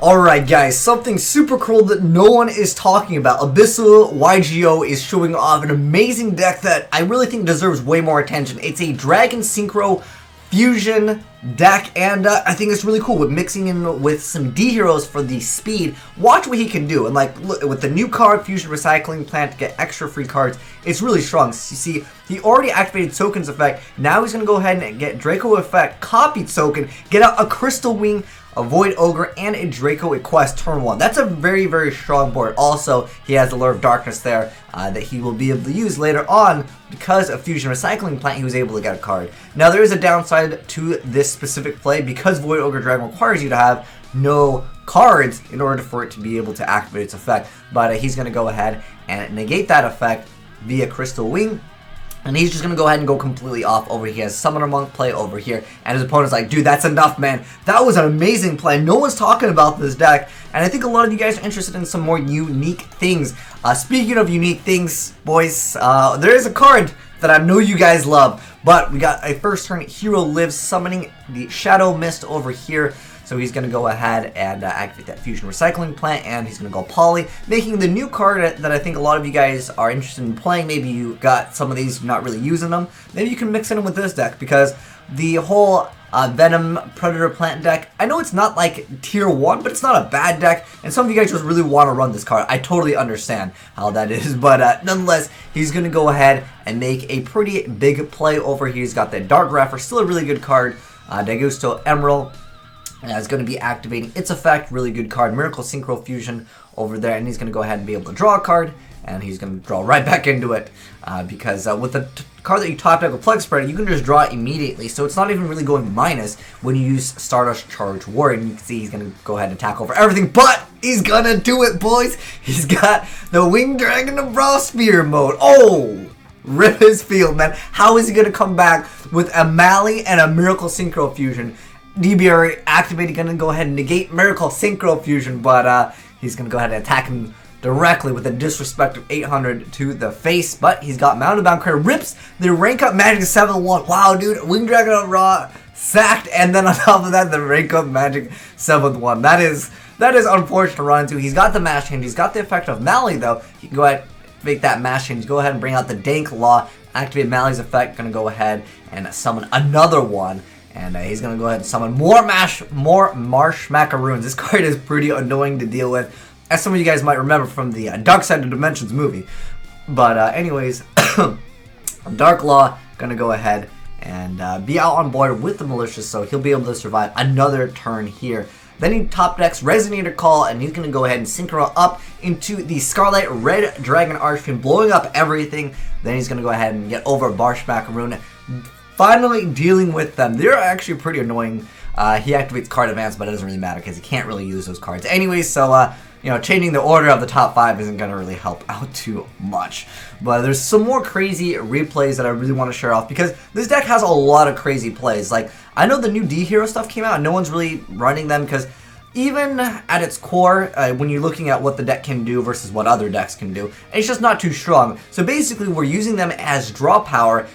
Alright guys, something super cool that no one is talking about. AzneyesWhitedragon is showing off an amazing deck that I really think deserves way more attention. It's a Dragon Sycnhro fusion deck, and I think it's really cool with mixing in with some D heroes for the speed. Watch what he can do, and like look, with the new card Fusion Recycling Plant to get extra free cards, it's really strong. So you see, he already activated Token's effect. Now he's gonna go ahead and get Draco effect, copy Token, get out a Crystal Wing, a Void Ogre, and a Draco Quest turn 1. That's a very, very strong board. Also, he has the Lure of Darkness there that he will be able to use later on. Because of Fusion Recycling Plant, he was able to get a card. Now, there is a downside to this specific play. Because Void Ogre Dragon requires you to have no cards in order for it to be able to activate its effect. But he's going to go ahead and negate that effect via Crystal Wing. And he's just going to go ahead and go completely off over here. He has Summoner Monk play over here. And his opponent's like, dude, that's enough, man. That was an amazing play. No one's talking about this deck. And I think a lot of you guys are interested in some more unique things. Speaking of unique things, boys, there is a card that I know you guys love. But we got a first turn Hero Lives summoning the Shadow Mist over here. So he's going to go ahead and activate that Fusion Recycling Plant, and he's going to go Poly, making the new card that I think a lot of you guys are interested in playing. Maybe you got some of these, not really using them. Maybe you can mix it in with this deck, because the whole Venom Predator Plant deck, I know it's not like tier 1, but it's not a bad deck, and some of you guys just really want to run this card. I totally understand how that is, but nonetheless, he's going to go ahead and make a pretty big play over here. He's got that Dark Rapper, still a really good card, Dagusto Emerald. It's going to be activating its effect, really good card, Miracle Syncro Fusion over there, and he's going to go ahead and be able to draw a card, and he's going to draw right back into it, because with the card that you top deck with Plug Spreader, you can just draw it immediately, so it's not even really going minus when you use Stardust Charge Warrior, and you can see he's going to go ahead and attack over everything, but he's going to do it, boys! He's got the Winged Dragon of Brawl Spear mode. Oh! Rip his field, man. How is he going to come back with a Mali and a Miracle Syncro Fusion? DBR activated, going to go ahead and negate Miracle Syncro Fusion, but he's going to go ahead and attack him directly with a disrespect of 800 to the face. But he's got Mounted Bound Credit, rips the rank up Magic 7-1. Wow, dude, Winged Dragon of Raw sacked, and then on top of that, the rank up Magic 7-1. That is unfortunate to run into. He's got the Mash Hand, he's got the effect of Mali though. He can go ahead and make that Mash Hand, go ahead and bring out the Dank Law, activate Mali's effect, going to go ahead and summon another one. And he's going to go ahead and summon more Marsh Macaroons. This card is pretty annoying to deal with, as some of you guys might remember from the Dark Side of Dimensions movie. But anyways, Dark Law going to go ahead and be out on board with the Malicious, so he'll be able to survive another turn here. Then he top decks Resonator Call, and he's going to go ahead and Synchnro up into the Scarlet Red Dragon Archfiend, blowing up everything. Then he's going to go ahead and get over Marsh Macaroon, finally dealing with them. They're actually pretty annoying. He activates card advance, but it doesn't really matter because he can't really use those cards. Anyways, so, you know, changing the order of the top 5 isn't going to really help out too much. But there's some more crazy replays that I really want to share off, because this deck has a lot of crazy plays. Like, I know the new D-Hero stuff came out, and no one's really running them, because even at its core, when you're looking at what the deck can do versus what other decks can do, it's just not too strong. So basically, we're using them as draw power.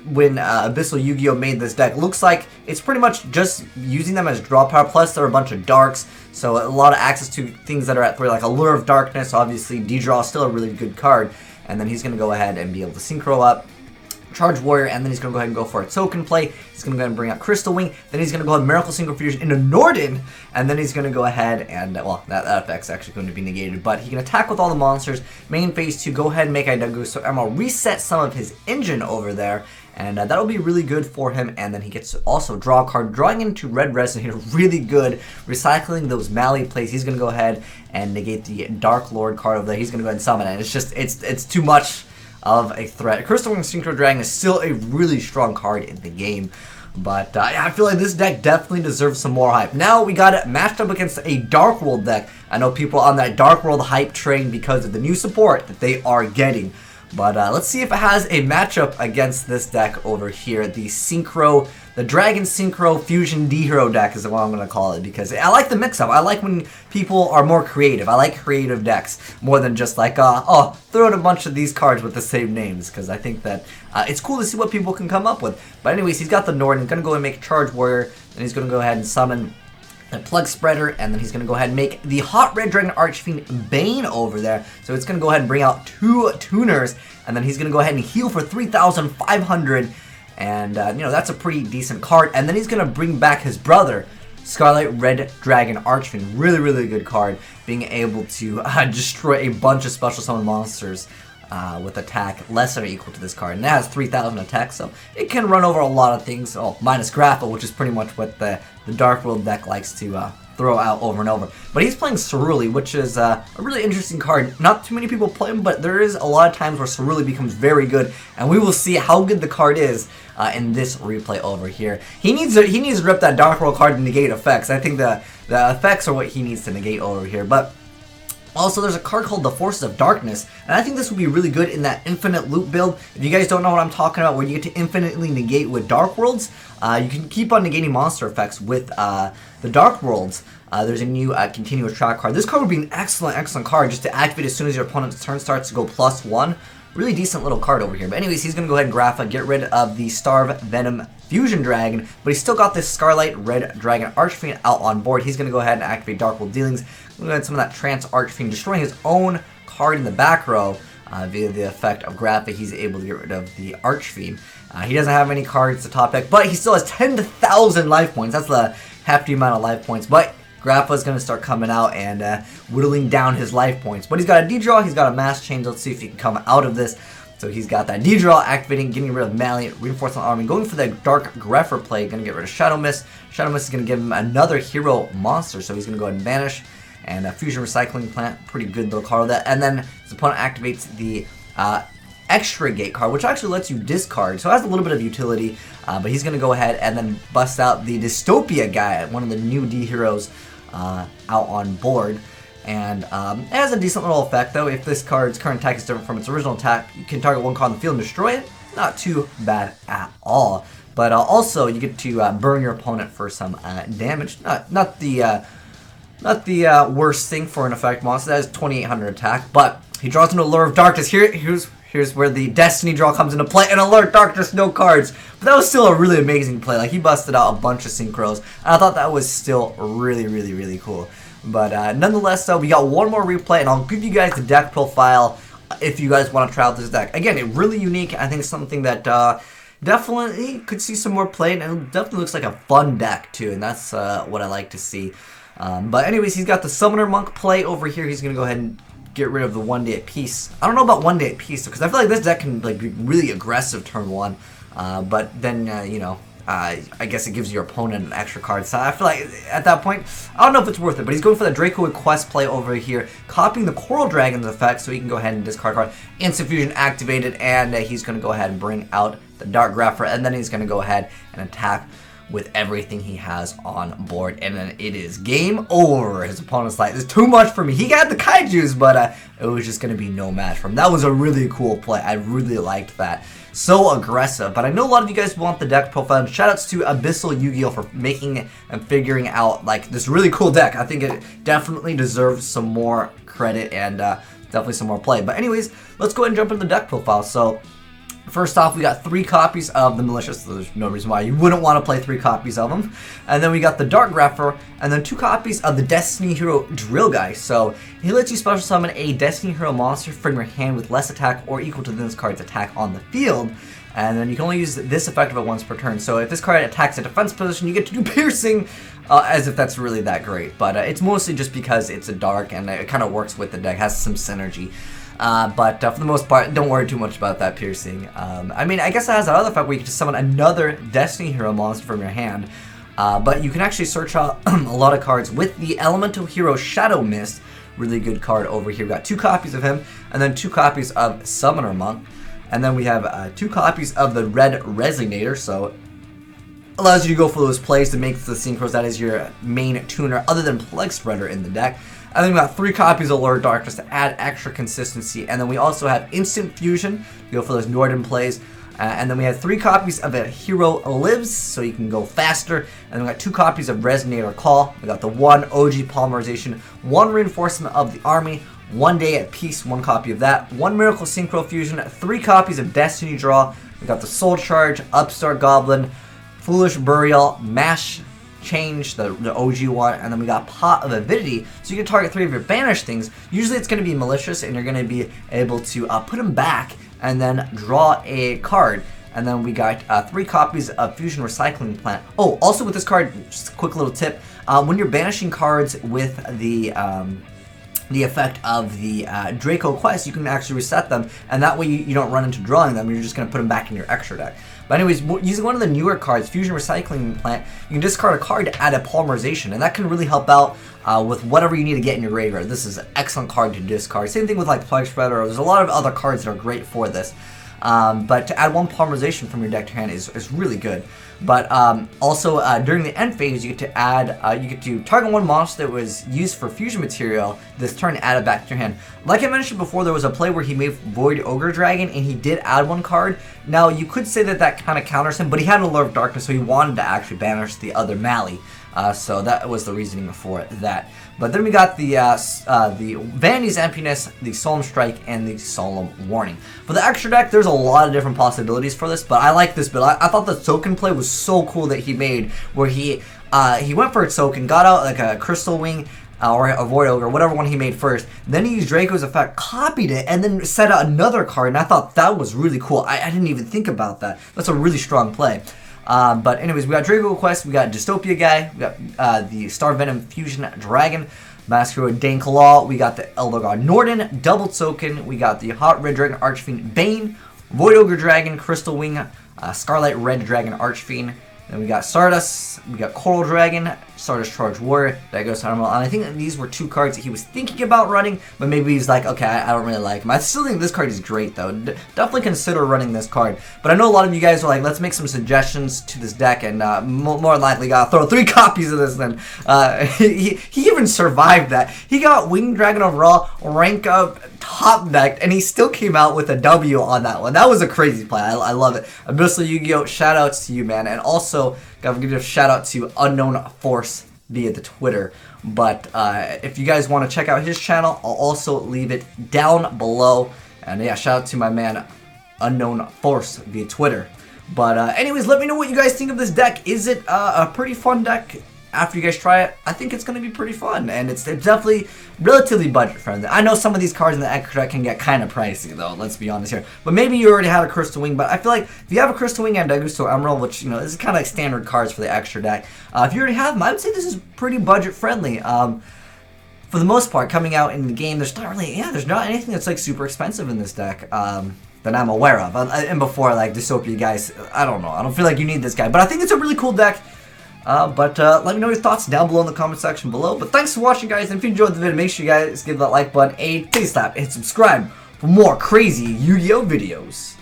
When Abyssal Yu-Gi-Oh! Made this deck, looks like it's pretty much just using them as draw power, plus there are a bunch of darks, so a lot of access to things that are at 3, like Allure of Darkness. Obviously, D-Draw is still a really good card, and then he's going to go ahead and be able to Synchnro up, Charge Warrior, and then he's going to go ahead and go for a token play. He's going to go ahead and bring out Crystal Wing. Then he's going to go ahead and Miracle Syncro Fusion into Norden. And then he's going to go ahead and, well, that effect's actually going to be negated. But he can attack with all the monsters. Main phase 2, go ahead and make Dagusto Emerald, reset some of his engine over there. And that'll be really good for him. And then he gets to also draw a card, drawing into Red Resonator, really good. Recycling those Mali plays. He's going to go ahead and negate the Dark Lord card over there. He's going to go ahead and summon it. It's just, it's too much of a threat. Crystal Wing Syncro Dragon is still a really strong card in the game, but I feel like this deck definitely deserves some more hype. Now we got it matched up against a Dark World deck. I know people are on that Dark World hype train because of the new support that they are getting, but let's see if it has a matchup against this deck over here, the Dragon Synchnro Fusion D-Hero deck is what I'm going to call it, because I like the mix-up. I like when people are more creative. I like creative decks more than just like, oh, throw out a bunch of these cards with the same names, because I think that it's cool to see what people can come up with. But anyways, he's got the Norden. He's going to go and make Charge Warrior, and he's going to go ahead and summon a plug spreader, and then he's going to go ahead and make the Hot Red Dragon Archfiend Bane over there. So it's going to go ahead and bring out 2 tuners, and then he's going to go ahead and heal for 3,500, and you know, that's a pretty decent card. And then he's going to bring back his brother, Scarlet Red Dragon Archfiend. Really, really good card, being able to destroy a bunch of special summon monsters with attack less than or equal to this card. And it has 3,000 attack, so it can run over a lot of things. Oh, minus Grapple, which is pretty much what the Dark World deck likes to throw out over and over. But he's playing Ceruli, which is a really interesting card. Not too many people play him, but there is a lot of times where Ceruli becomes very good, and we will see how good the card is in this replay over here. He needs to rip that Dark World card to negate effects. I think the effects are what he needs to negate over here. But also, there's a card called the Forces of Darkness, and I think this would be really good in that infinite loop build. If you guys don't know what I'm talking about, where you get to infinitely negate with Dark Worlds, you can keep on negating monster effects with the Dark Worlds. There's a new continuous track card. This card would be an excellent card just to activate as soon as your opponent's turn starts to go +1. Really decent little card over here. But anyways, he's going to go ahead and Grapha, get rid of the Starve Venom Fusion Dragon, but he's still got this Scarlet Red Dragon Archfiend out on board. He's going to go ahead and activate Dark World Dealings. We're going to add some of that Trance Archfiend, destroying his own card in the back row via the effect of Grapha. He's able to get rid of the Archfiend. He doesn't have any cards to top deck, but he still has 10,000 life points. That's the hefty amount of life points. But Grappa is going to start coming out and whittling down his life points. But he's got a D-Draw, he's got a Mass Change. Let's see if he can come out of this. So he's got that D-Draw activating, getting rid of Maliant, Reinforcement Army, going for the Dark Grepher play, going to get rid of Shadow Mist. Shadow Mist is going to give him another hero monster, so he's going to go ahead and Vanish. And a Fusion Recycling Plant, pretty good little card with that. And then his opponent activates the Extra Gate card, which actually lets you discard, so it has a little bit of utility. But he's going to go ahead and then bust out the Dystopia guy, one of the new D heroes out on board. And it has a decent little effect, though. If this card's current attack is different from its original attack, you can target one card on the field and destroy it. Not too bad at all. But also, you get to burn your opponent for some damage. Not the worst thing for an effect monster. That is 2,800 attack, but he draws into Allure of Darkness. Here's where the Destiny draw comes into play, and Allure of Darkness, no cards. But that was still a really amazing play. Like, he busted out a bunch of Sycnhros, and I thought that was still really cool. But nonetheless, though, we got one more replay, and I'll give you guys the deck profile if you guys want to try out this deck. Again, it's really unique. I think something that definitely could see some more play, and it definitely looks like a fun deck, too, and that's what I like to see. But anyways, he's got the Summoner Monk play over here. He's going to go ahead and get rid of the 1 Day at Peace. I don't know about 1 Day at Peace, because I feel like this deck can like be really aggressive turn 1. But then, you know, I guess it gives your opponent an extra card. So I feel like at that point, I don't know if it's worth it. But he's going for the Draco Quest play over here, copying the Coral Dragon's effect, so he can go ahead and discard card. Instant Fusion activated, and he's going to go ahead and bring out the Dark Grapher, and then he's going to go ahead and attack with everything he has on board, and then it is game over. His opponent's like, "There's too much for me." He got the Kaijus, but it was just going to be no match for him. That was a really cool play. I really liked that. So aggressive. But I know a lot of you guys want the deck profile. And shoutouts to Abyssal Yu-Gi-Oh! For making and figuring out like this really cool deck. I think it definitely deserves some more credit and definitely some more play. But anyways, let's go ahead and jump into the deck profile. So first off, we got 3 copies of the Malicious, so there's no reason why you wouldn't want to play 3 copies of them. And then we got the Dark Grapher, and then 2 copies of the Destiny Hero Drill Guy. So he lets you special summon a Destiny Hero monster from your hand with less attack or equal to this card's attack on the field. And then you can only use this effect of it once per turn. So if this card attacks a defense position, you get to do Piercing, as if that's really that great. But it's mostly just because it's a dark, and it kind of works with the deck, has some synergy. But for the most part, don't worry too much about that Piercing. I mean, I guess it has another effect where you can just summon another Destiny Hero monster from your hand. But you can actually search out a lot of cards with the Elemental Hero Shadow Mist. Really good card over here. We got 2 copies of him, and then 2 copies of Summoner Monk. And then we have 2 copies of the Red Resonator, so allows you to go for those plays to make the Sycnhros. That is your main tuner other than Plug Spreader in the deck. And then we got 3 copies of Allure of Darkness to add extra consistency. And then we also have Instant Fusion to go for those Norden plays. And then we have 3 copies of a Hero Lives, so you can go faster. And then we got 2 copies of Resonator Call. We got the 1 OG Polymerization, 1 Reinforcement of the Army, 1 Day at Peace, 1 copy of that, 1 Miracle Syncro Fusion, 3 copies of Destiny Draw. We got the Soul Charge, Upstart Goblin, Foolish Burial, Mass Change, the OG one, and then we got Pot of Avidity, so you can target 3 of your banished things. Usually it's going to be malicious, and you're going to be able to put them back and then draw a card. And then we got 3 copies of Fusion Recycling Plant. Oh, also with this card, just a quick little tip, when you're banishing cards with the effect of the Draco quest, you can actually reset them, and that way you don't run into drawing them, you're just going to put them back in your extra deck. But anyways, using one of the newer cards, Fusion Recycling Plant, you can discard a card to add a polymerization, and that can really help out with whatever you need to get in your graveyard. This is an excellent card to discard. Same thing with like Plague Spreader. There's a lot of other cards that are great for this. But to add 1 polymerization from your deck to hand is really good. But also during the end phase, you get to add, you get to target 1 monster that was used for fusion material this turn, add it back to your hand. Like I mentioned before, there was a play where he made Void Ogre Dragon and he did add 1 card. Now you could say that that kind of counters him, but he had an Allure of Darkness, so he wanted to actually banish the other Mali. So that was the reasoning for that. But then we got the Vanity's Emptiness, the Solemn Strike, and the Solemn Warning. For the extra deck, there's a lot of different possibilities for this, but I like this build. I thought the Token play was so cool that he made, where he went for a Token, got out like a Crystal Wing, or a Void Ogre, whatever one he made first. Then he used Draco's effect, copied it, and then set out another card, and I thought that was really cool. I didn't even think about that. That's a really strong play. But anyways, we got Draco Quest, we got Dystopia Guy, we got the Star Venom Fusion Dragon, Masquerade Dankalaw, we got the Elder God Norden, Double Token, we got the Hot Red Dragon Archfiend Bane, Void Ogre Dragon, Crystal Wing, Scarlet Red Dragon Archfiend, then we got Stardust, we got Coral Dragon, Stardust Charge Warrior, that goes to Admiral. And I think that these were 2 cards that he was thinking about running, but maybe he's like, okay, I don't really like him. I still think this card is great though. Definitely consider running this card. But I know a lot of you guys are like, let's make some suggestions to this deck, and more than likely gotta throw 3 copies of this then. He even survived that. He got Winged Dragon overall, rank up, top decked, and he still came out with a W on that one. That was a crazy play. I love it. Abyssal Yu-Gi-Oh! Shout outs to you, man. And also, gotta give a shout out to Unknown Force via the Twitter. But if you guys want to check out his channel, I'll also leave it down below. And yeah, shout out to my man Unknown Force via Twitter. But anyways, let me know what you guys think of this deck. Is it a pretty fun deck? After you guys try it, I think it's going to be pretty fun, and it's definitely relatively budget friendly. I know some of these cards in the extra deck can get kind of pricey though, let's be honest here. But maybe you already had a Crystal Wing, but I feel like if you have a Crystal Wing and Dagusto Emerald, which, you know, this is kind of like standard cards for the extra deck, if you already have them, I would say this is pretty budget friendly. For the most part, coming out in the game, there's not really, there's not anything that's like super expensive in this deck. That I'm aware of. And before, like Dystopia guys, I don't know. I don't feel like you need this guy, but I think it's a really cool deck. But let me know your thoughts down below in the comment section below. But thanks for watching, guys. And if you enjoyed the video, make sure you guys give that like button a face slap and subscribe for more crazy Yu-Gi-Oh videos.